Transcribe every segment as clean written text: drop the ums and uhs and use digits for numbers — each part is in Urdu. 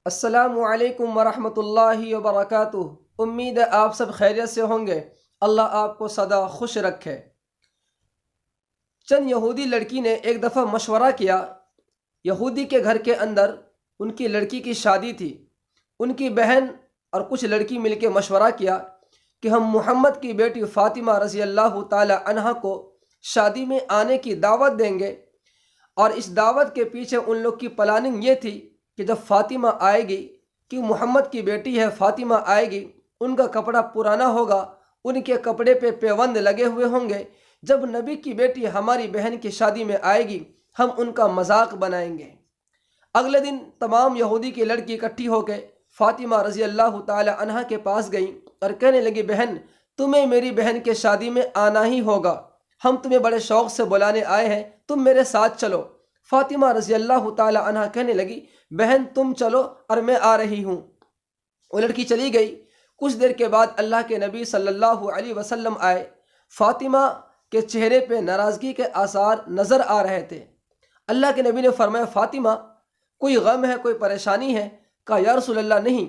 السلام علیکم ورحمۃ اللہ وبرکاتہ۔ امید ہے آپ سب خیریت سے ہوں گے۔ اللہ آپ کو سدا خوش رکھے۔ چند یہودی لڑکی نے ایک دفعہ مشورہ کیا۔ یہودی کے گھر کے اندر ان کی لڑکی کی شادی تھی۔ ان کی بہن اور کچھ لڑکی مل کے مشورہ کیا کہ ہم محمد کی بیٹی فاطمہ رضی اللہ تعالی عنہا کو شادی میں آنے کی دعوت دیں گے، اور اس دعوت کے پیچھے ان لوگ کی پلاننگ یہ تھی کہ جب فاطمہ آئے گی، کہ محمد کی بیٹی ہے، فاطمہ آئے گی، ان کا کپڑا پرانا ہوگا، ان کے کپڑے پہ پیوند لگے ہوئے ہوں گے۔ جب نبی کی بیٹی ہماری بہن کی شادی میں آئے گی، ہم ان کا مذاق بنائیں گے۔ اگلے دن تمام یہودی کی لڑکی اکٹھی ہو کے فاطمہ رضی اللہ تعالی عنہا کے پاس گئیں اور کہنے لگی، بہن تمہیں میری بہن کے شادی میں آنا ہی ہوگا، ہم تمہیں بڑے شوق سے بلانے آئے ہیں، تم میرے ساتھ چلو۔ فاطمہ رضی اللہ تعالی عنہا کہنے لگی، بہن تم چلو اور میں آ رہی ہوں۔ وہ لڑکی چلی گئی۔ کچھ دیر کے بعد اللہ کے نبی صلی اللہ علیہ وسلم آئے۔ فاطمہ کے چہرے پہ ناراضگی کے آثار نظر آ رہے تھے۔ اللہ کے نبی نے فرمایا، فاطمہ کوئی غم ہے، کوئی پریشانی ہے؟ کہا، یا رسول اللہ نہیں۔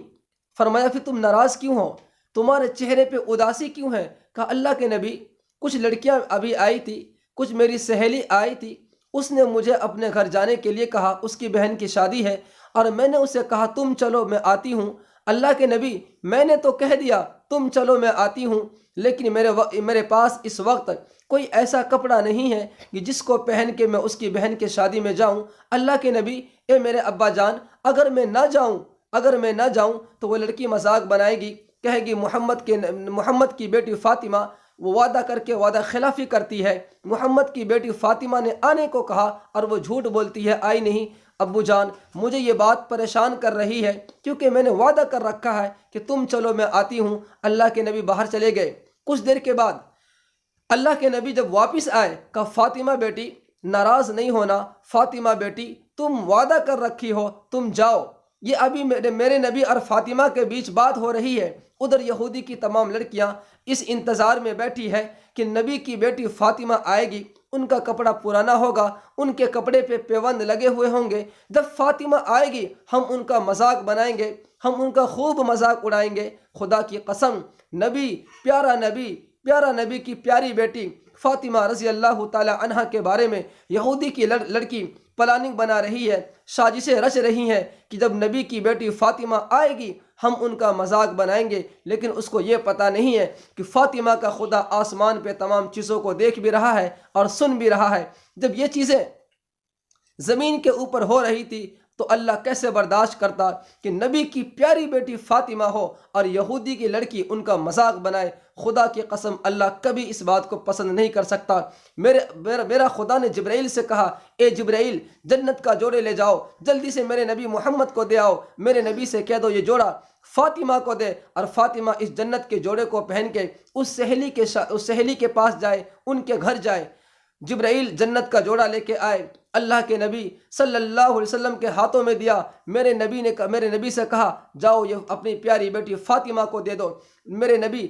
فرمایا، پھر تم ناراض کیوں ہو؟ تمہارے چہرے پہ اداسی کیوں ہے؟ کہا، اللہ کے نبی کچھ لڑکیاں ابھی آئی تھی، کچھ میری سہیلی آئی تھی، اس نے مجھے اپنے گھر جانے کے لیے کہا، اس کی بہن کی شادی ہے، اور میں نے اسے کہا تم چلو میں آتی ہوں۔ اللہ کے نبی میں نے تو کہہ دیا تم چلو میں آتی ہوں، لیکن میرے پاس اس وقت کوئی ایسا کپڑا نہیں ہے کہ جس کو پہن کے میں اس کی بہن کی شادی میں جاؤں۔ اللہ کے نبی اے میرے ابا جان، اگر میں نہ جاؤں تو وہ لڑکی مذاق بنائے گی، کہے گی محمد کی بیٹی فاطمہ وہ وعدہ کر کے وعدہ خلافی کرتی ہے، محمد کی بیٹی فاطمہ نے آنے کو کہا اور وہ جھوٹ بولتی ہے، آئی نہیں۔ ابو جان مجھے یہ بات پریشان کر رہی ہے، کیونکہ میں نے وعدہ کر رکھا ہے کہ تم چلو میں آتی ہوں۔ اللہ کے نبی باہر چلے گئے۔ کچھ دیر کے بعد اللہ کے نبی جب واپس آئے، کہا، فاطمہ بیٹی ناراض نہیں ہونا، فاطمہ بیٹی تم وعدہ کر رکھی ہو، تم جاؤ۔ یہ ابھی میرے نبی اور فاطمہ کے بیچ بات ہو رہی ہے۔ ادھر یہودی کی تمام لڑکیاں اس انتظار میں بیٹھی ہے کہ نبی کی بیٹی فاطمہ آئے گی، ان کا کپڑا پرانا ہوگا، ان کے کپڑے پہ پیوند لگے ہوئے ہوں گے، جب فاطمہ آئے گی ہم ان کا مذاق بنائیں گے، ہم ان کا خوب مذاق اڑائیں گے۔ خدا کی قسم، پیارا نبی کی پیاری بیٹی فاطمہ رضی اللہ تعالی عنہا کے بارے میں یہودی کی لڑکی پلاننگ بنا رہی ہے، سازشیں رچ رہی ہیں کہ جب نبی کی بیٹی فاطمہ آئے گی ہم ان کا مذاق بنائیں گے۔ لیکن اس کو یہ پتہ نہیں ہے کہ فاطمہ کا خدا آسمان پہ تمام چیزوں کو دیکھ بھی رہا ہے اور سن بھی رہا ہے۔ جب یہ چیزیں زمین کے اوپر ہو رہی تھی تو اللہ کیسے برداشت کرتا کہ نبی کی پیاری بیٹی فاطمہ ہو اور یہودی کی لڑکی ان کا مذاق بنائے۔ خدا کی قسم اللہ کبھی اس بات کو پسند نہیں کر سکتا۔ میرا خدا نے جبرائیل سے کہا، اے جبرائیل جنت کا جوڑے لے جاؤ، جلدی سے میرے نبی محمد کو دے آؤ، میرے نبی سے کہہ دو یہ جوڑا فاطمہ کو دے، اور فاطمہ اس جنت کے جوڑے کو پہن کے اس سہیلی کے پاس جائے، ان کے گھر جائے۔ جبرائیل جنت کا جوڑا لے کے آئے، اللہ کے نبی صلی اللہ علیہ وسلم کے ہاتھوں میں دیا۔ میرے نبی سے کہا، جاؤ یہ اپنی پیاری بیٹی فاطمہ کو دے دو۔ میرے نبی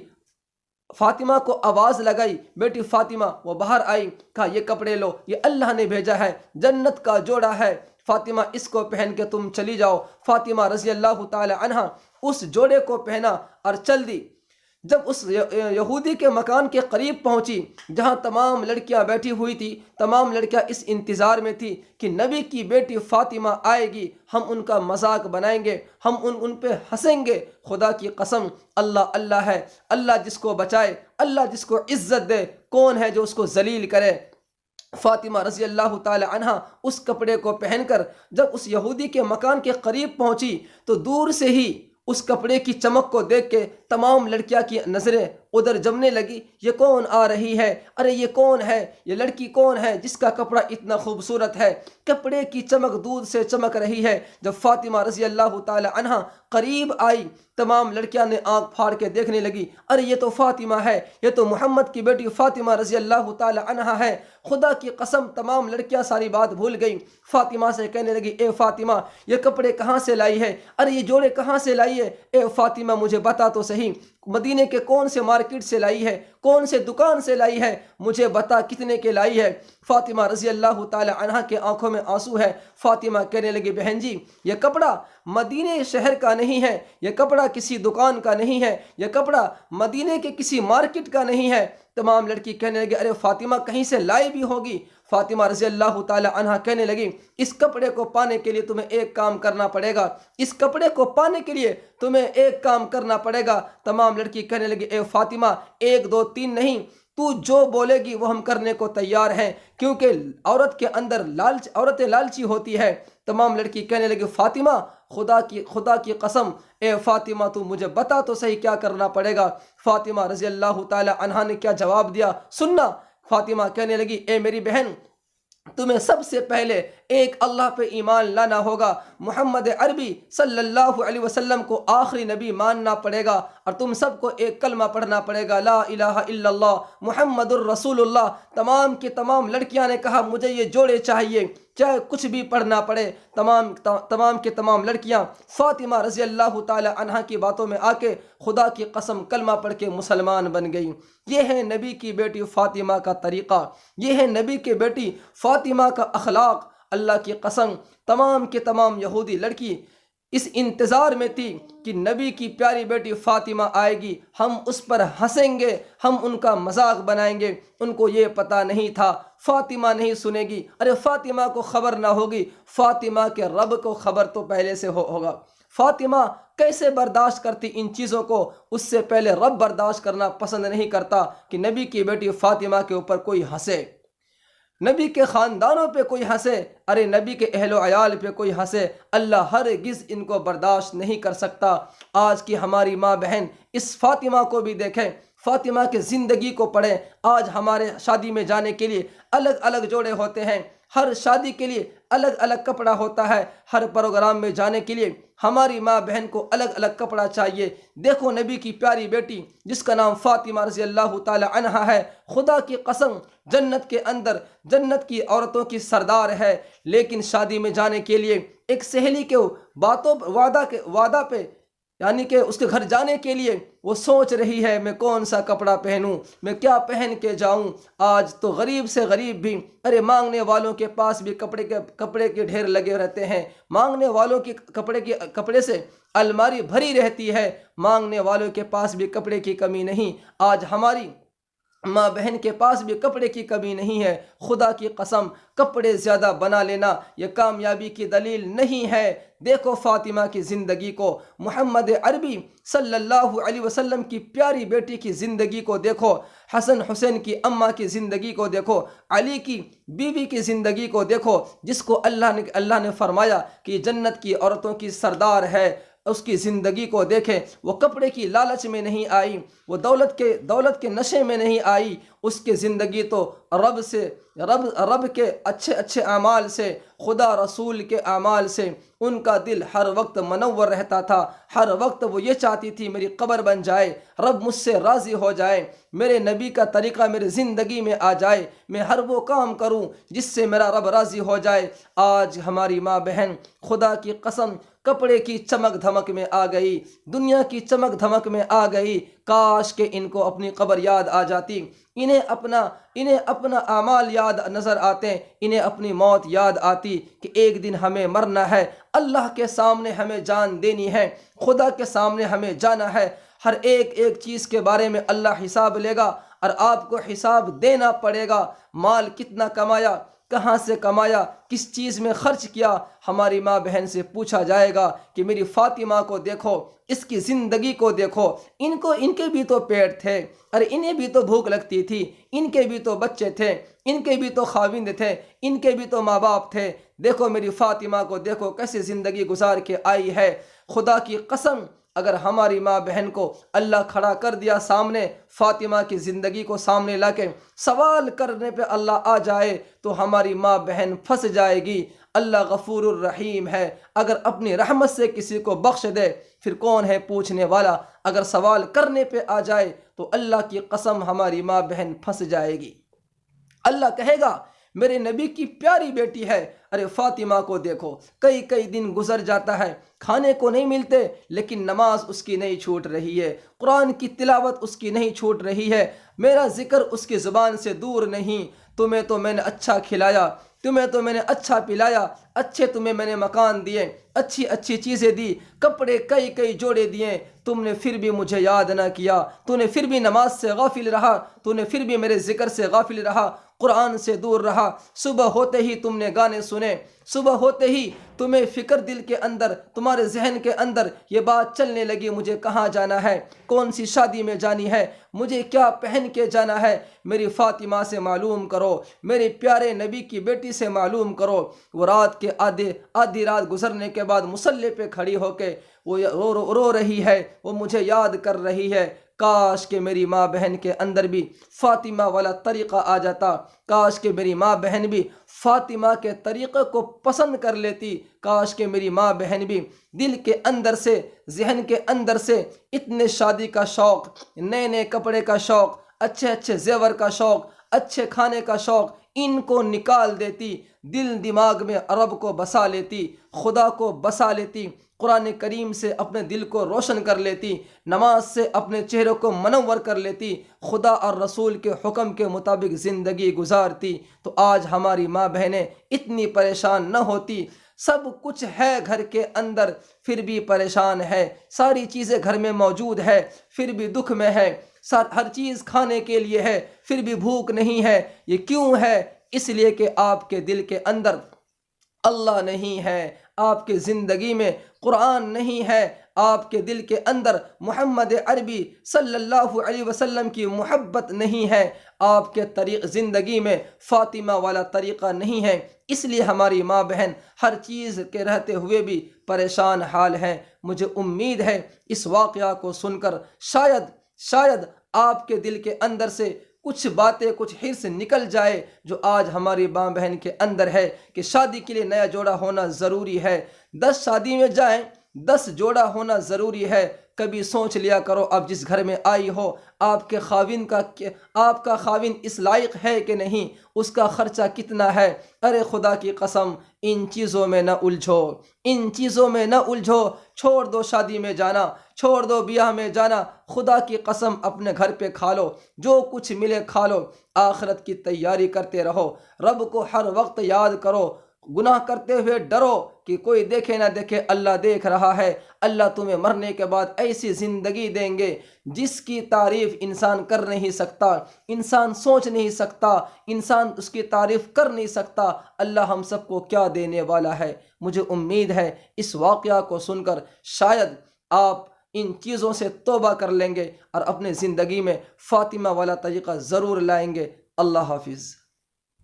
فاطمہ کو آواز لگائی، بیٹی فاطمہ، وہ باہر آئی، کہا یہ کپڑے لو، یہ اللہ نے بھیجا ہے، جنت کا جوڑا ہے، فاطمہ اس کو پہن کے تم چلی جاؤ۔ فاطمہ رضی اللہ تعالی عنہا اس جوڑے کو پہنا اور چل دی۔ جب اس یہودی کے مکان کے قریب پہنچی جہاں تمام لڑکیاں بیٹھی ہوئی تھی، تمام لڑکیاں اس انتظار میں تھی کہ نبی کی بیٹی فاطمہ آئے گی، ہم ان کا مذاق بنائیں گے، ہم ان پہ ہنسیں گے۔ خدا کی قسم اللہ ہے، اللہ جس کو بچائے، اللہ جس کو عزت دے، کون ہے جو اس کو ذلیل کرے؟ فاطمہ رضی اللہ تعالی عنہا اس کپڑے کو پہن کر جب اس یہودی کے مکان کے قریب پہنچی تو دور سے ہی اس کپڑے کی چمک کو دیکھ کے تمام لڑکیاں کی نظریں ادھر جمنے لگی، یہ کون آ رہی ہے؟ ارے یہ کون ہے؟ یہ لڑکی کون ہے جس کا کپڑا اتنا خوبصورت ہے؟ کپڑے کی چمک دودھ سے چمک رہی ہے۔ جب فاطمہ رضی اللہ تعالی عنہا قریب آئی، تمام لڑکیاں نے آنکھ پھاڑ کے دیکھنے لگی، ارے یہ تو فاطمہ ہے، یہ تو محمد کی بیٹی فاطمہ رضی اللہ تعالی عنہا ہے۔ خدا کی قسم تمام لڑکیاں ساری بات بھول گئیں، فاطمہ سے کہنے لگی، اے فاطمہ یہ کپڑے کہاں سے لائی ہے؟ ارے یہ جوڑے کہاں سے لائی ہے؟ اے فاطمہ مجھے بتا تو صحیح۔ مدینے کے کون سے مارکیٹ سے لائی ہے، کون سے دکان سے لائی ہے، مجھے بتا کتنے کے لائی ہے۔ فاطمہ رضی اللہ تعالی عنہ کے آنکھوں میں آنسو ہے۔ فاطمہ کہنے لگی بہن جی یہ کپڑا مدینے شہر کا نہیں ہے، یہ کپڑا کسی دکان کا نہیں ہے، یہ کپڑا مدینے کے کسی مارکیٹ کا نہیں ہے۔ تمام لڑکی کہنے لگی ارے فاطمہ کہیں سے لائی بھی ہوگی۔ فاطمہ رضی اللہ تعالی عنہ کہنے لگی اس کپڑے کو پانے کے لیے تمہیں ایک کام کرنا پڑے گا، اس کپڑے کو پانے کے لیے تمہیں ایک کام کرنا پڑے گا۔ تمام لڑکی کہنے لگی اے فاطمہ 1 2 3 نہیں، تو جو بولے گی وہ ہم کرنے کو تیار ہیں، کیونکہ عورت کے اندر عورتیں لالچی ہوتی ہے۔ تمام لڑکی کہنے لگی فاطمہ خدا کی قسم اے فاطمہ تو مجھے بتا تو صحیح کیا کرنا پڑے گا۔ فاطمہ رضی اللہ تعالی عنہا نے کیا جواب دیا سننا۔ فاطمہ کہنے لگی اے میری بہن تمہیں سب سے پہلے ایک اللہ پہ ایمان لانا ہوگا، محمد عربی صلی اللہ علیہ وسلم کو آخری نبی ماننا پڑے گا، اور تم سب کو ایک کلمہ پڑھنا پڑے گا لا الہ الا اللہ محمد الرسول اللہ۔ تمام کی تمام لڑکیاں نے کہا مجھے یہ جوڑے چاہیے، چاہے کچھ بھی پڑھنا پڑے۔ تمام کی تمام لڑکیاں فاطمہ رضی اللہ تعالی عنہا کی باتوں میں آ کے خدا کی قسم کلمہ پڑھ کے مسلمان بن گئی۔ یہ ہے نبی کی بیٹی فاطمہ کا طریقہ، یہ ہے نبی کی بیٹی فاطمہ کا اخلاق۔ اللہ کی قسم تمام کے تمام یہودی لڑکی اس انتظار میں تھی کہ نبی کی پیاری بیٹی فاطمہ آئے گی، ہم اس پر ہنسیں گے، ہم ان کا مذاق بنائیں گے۔ ان کو یہ پتہ نہیں تھا فاطمہ نہیں سنے گی، ارے فاطمہ کو خبر نہ ہوگی، فاطمہ کے رب کو خبر تو پہلے سے ہوگا۔ فاطمہ کیسے برداشت کرتی ان چیزوں کو؟ اس سے پہلے رب برداشت کرنا پسند نہیں کرتا کہ نبی کی بیٹی فاطمہ کے اوپر کوئی ہنسے، نبی کے خاندانوں پہ کوئی ہنسے، ارے نبی کے اہل و عیال پہ کوئی ہنسے۔ اللہ ہرگز ان کو برداشت نہیں کر سکتا۔ آج کی ہماری ماں بہن اس فاطمہ کو بھی دیکھیں، فاطمہ کے زندگی کو پڑھیں۔ آج ہمارے شادی میں جانے کے لیے الگ الگ جوڑے ہوتے ہیں، ہر شادی کے لیے الگ الگ کپڑا ہوتا ہے، ہر پروگرام میں جانے کے لیے ہماری ماں بہن کو الگ الگ کپڑا چاہیے۔ دیکھو نبی کی پیاری بیٹی جس کا نام فاطمہ رضی اللہ تعالی عنہا ہے، خدا کی قسم جنت کے اندر جنت کی عورتوں کی سردار ہے، لیکن شادی میں جانے کے لیے ایک سہیلی کے وعدہ پہ یعنی کہ اس کے گھر جانے کے لیے وہ سوچ رہی ہے میں کون سا کپڑا پہنوں، میں کیا پہن کے جاؤں۔ آج تو غریب سے غریب بھی ارے مانگنے والوں کے پاس بھی کپڑے کے ڈھیر لگے رہتے ہیں، مانگنے والوں کی کپڑے سے الماری بھری رہتی ہے، مانگنے والوں کے پاس بھی کپڑے کی کمی نہیں۔ آج ہماری ماں بہن کے پاس بھی کپڑے کی کمی نہیں ہے۔ خدا کی قسم کپڑے زیادہ بنا لینا یہ کامیابی کی دلیل نہیں ہے۔ دیکھو فاطمہ کی زندگی کو، محمد عربی صلی اللہ علیہ وسلم کی پیاری بیٹی کی زندگی کو دیکھو، حسن حسین کی اماں کی زندگی کو دیکھو، علی کی بیوی کی زندگی کو دیکھو، جس کو اللہ نے فرمایا کہ جنت کی عورتوں کی سردار ہے۔ اس کی زندگی کو دیکھیں، وہ کپڑے کی لالچ میں نہیں آئی، وہ دولت کے نشے میں نہیں آئی۔ اس کی زندگی تو رب کے اچھے اعمال سے، خدا رسول کے اعمال سے ان کا دل ہر وقت منور رہتا تھا۔ ہر وقت وہ یہ چاہتی تھی میری قبر بن جائے، رب مجھ سے راضی ہو جائے، میرے نبی کا طریقہ میری زندگی میں آ جائے، میں ہر وہ کام کروں جس سے میرا رب راضی ہو جائے۔ آج ہماری ماں بہن خدا کی قسم کپڑے کی چمک دھمک میں آ گئی، دنیا کی چمک دھمک میں آ گئی۔ کاش کہ ان کو اپنی قبر یاد آ جاتی، انہیں اپنا اعمال یاد نظر آتے، انہیں اپنی موت یاد آتی کہ ایک دن ہمیں مرنا ہے، اللہ کے سامنے ہمیں جان دینی ہے، خدا کے سامنے ہمیں جانا ہے۔ ہر ایک چیز کے بارے میں اللہ حساب لے گا اور آپ کو حساب دینا پڑے گا۔ مال کتنا کمایا، کہاں سے کمایا، کس چیز میں خرچ کیا، ہماری ماں بہن سے پوچھا جائے گا کہ میری فاطمہ کو دیکھو، اس کی زندگی کو دیکھو، ان کے بھی تو پیٹ تھے، ارے انہیں بھی تو بھوک لگتی تھی، ان کے بھی تو بچے تھے، ان کے بھی تو خاوند تھے، ان کے بھی تو ماں باپ تھے۔ دیکھو میری فاطمہ کو دیکھو کیسے زندگی گزار کے آئی ہے۔ خدا کی قسم اگر ہماری ماں بہن کو اللہ کھڑا کر دیا سامنے، فاطمہ کی زندگی کو سامنے لا کے سوال کرنے پہ اللہ آ جائے تو ہماری ماں بہن پھنس جائے گی۔ اللہ غفور الرحیم ہے، اگر اپنی رحمت سے کسی کو بخش دے پھر کون ہے پوچھنے والا، اگر سوال کرنے پہ آ جائے تو اللہ کی قسم ہماری ماں بہن پھنس جائے گی۔ اللہ کہے گا میرے نبی کی پیاری بیٹی ہے۔ ارے فاطمہ کو دیکھو، کئی کئی دن گزر جاتا ہے، کھانے کو نہیں ملتے، لیکن نماز اس کی نہیں چھوٹ رہی ہے، قرآن کی تلاوت اس کی نہیں چھوٹ رہی ہے، میرا ذکر اس کی زبان سے دور نہیں۔ تمہیں تو میں نے اچھا کھلایا، تمہیں تو میں نے اچھا پلایا، اچھے تمہیں میں نے مکان دیے، اچھی اچھی چیزیں دی، کپڑے کئی کئی جوڑے دیے، تم نے پھر بھی مجھے یاد نہ کیا، تو نے پھر بھی نماز سے غافل رہا، تو نے پھر بھی میرے ذکر سے غافل رہا، قرآن سے دور رہا۔ صبح ہوتے ہی تم نے گانے سنے، صبح ہوتے ہی تمہیں فکر دل کے اندر، تمہارے ذہن کے اندر یہ بات چلنے لگی، مجھے کہاں جانا ہے، کون سی شادی میں جانی ہے، مجھے کیا پہن کے جانا ہے، میری فاطمہ سے معلوم کرو، میرے پیارے نبی کی بیٹی سے معلوم کرو۔ وہ رات کے آدھی رات گزرنے کے بعد مصلی پہ کھڑی ہو کے وہ رو رہی ہے، وہ مجھے یاد کر رہی ہے۔ کاش کہ میری ماں بہن کے اندر بھی فاطمہ والا طریقہ آ جاتا، کاش کہ میری ماں بہن بھی فاطمہ کے طریقے کو پسند کر لیتی، کاش کہ میری ماں بہن بھی دل کے اندر سے، ذہن کے اندر سے اتنے شادی کا شوق، نئے نئے کپڑے کا شوق، اچھے اچھے زیور کا شوق، اچھے کھانے کا شوق، ان کو نکال دیتی، دل دماغ میں رب کو بسا لیتی، خدا کو بسا لیتی، قرآن کریم سے اپنے دل کو روشن کر لیتی، نماز سے اپنے چہرے کو منور کر لیتی، خدا اور رسول کے حکم کے مطابق زندگی گزارتی، تو آج ہماری ماں بہنیں اتنی پریشان نہ ہوتی۔ سب کچھ ہے گھر کے اندر پھر بھی پریشان ہے، ساری چیزیں گھر میں موجود ہے پھر بھی دکھ میں ہے، ہر چیز کھانے کے لیے ہے پھر بھی بھوک نہیں ہے۔ یہ کیوں ہے؟ اس لیے کہ آپ کے دل کے اندر اللہ نہیں ہے، آپ کے زندگی میں قرآن نہیں ہے، آپ کے دل کے اندر محمد عربی صلی اللہ علیہ وسلم کی محبت نہیں ہے، آپ کے زندگی میں فاطمہ والا طریقہ نہیں ہے۔ اس لیے ہماری ماں بہن ہر چیز کے رہتے ہوئے بھی پریشان حال ہیں۔ مجھے امید ہے اس واقعہ کو سن کر شاید آپ کے دل کے اندر سے کچھ باتیں، کچھ حرص نکل جائے جو آج ہماری ماں بہن کے اندر ہے، کہ شادی کے لیے نیا جوڑا ہونا ضروری ہے، 10 شادی میں جائیں 10 جوڑا ہونا ضروری ہے۔ کبھی سوچ لیا کرو، اب جس گھر میں آئی ہو آپ کا خاوند اس لائق ہے کہ نہیں، اس کا خرچہ کتنا ہے۔ ارے خدا کی قسم ان چیزوں میں نہ الجھو، ان چیزوں میں نہ الجھو، چھوڑ دو شادی میں جانا، چھوڑ دو بیاہ میں جانا، خدا کی قسم اپنے گھر پہ کھا لو، جو کچھ ملے کھا لو، آخرت کی تیاری کرتے رہو، رب کو ہر وقت یاد کرو، گناہ کرتے ہوئے ڈرو کہ کوئی دیکھے نہ دیکھے، اللہ دیکھ رہا ہے۔ اللہ تمہیں مرنے کے بعد ایسی زندگی دیں گے جس کی تعریف انسان کر نہیں سکتا، انسان سوچ نہیں سکتا، انسان اس کی تعریف کر نہیں سکتا، اللہ ہم سب کو کیا دینے والا ہے۔ مجھے امید ہے اس واقعہ کو سن کر شاید آپ ان چیزوں سے توبہ کر لیں گے اور اپنے زندگی میں فاطمہ والا طریقہ ضرور لائیں گے۔ اللہ حافظ۔